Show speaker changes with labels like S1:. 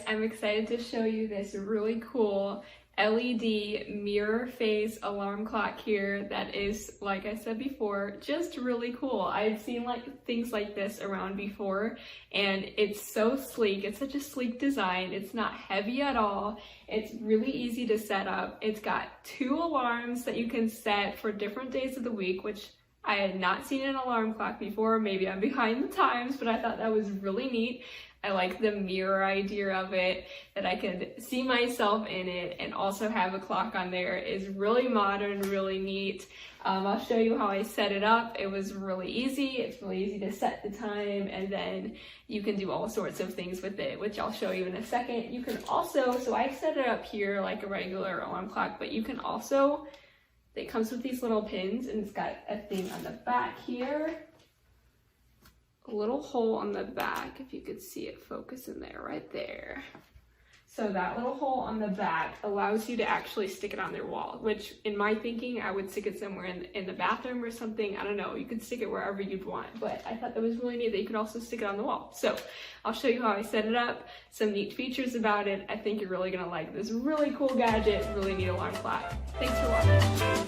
S1: I'm excited to show you this really cool LED mirror face alarm clock here that is, like I said before, just really cool. I've seen things like this around before, and it's so sleek. It's such a sleek design. It's not heavy at all. It's really easy to set up. It's got 2 alarms that you can set for different days of the week, which I had not seen an alarm clock before. Maybe I'm behind the times, but I thought that was really neat. I like the mirror idea of it, that I could see myself in it and also have a clock on there is really modern, really neat. I'll show you how I set it up. It was really easy. It's really easy to set the time, and then you can do all sorts of things with it, which I'll show you in a second. You can also, so I set it up here like a regular alarm clock, but you can also, it comes with these little pins, and it's got a thing on the back here. A little hole on the back, if you could see it focus in there, right there. So that little hole on the back allows you to actually stick it on their wall, which in my thinking, I would stick it somewhere in the bathroom or something. I don't know, you could stick it wherever you'd want, but I thought that was really neat that you could also stick it on the wall. So I'll show you how I set it up, some neat features about it. I think you're really gonna like this really cool gadget, really neat alarm clock. Thanks for watching.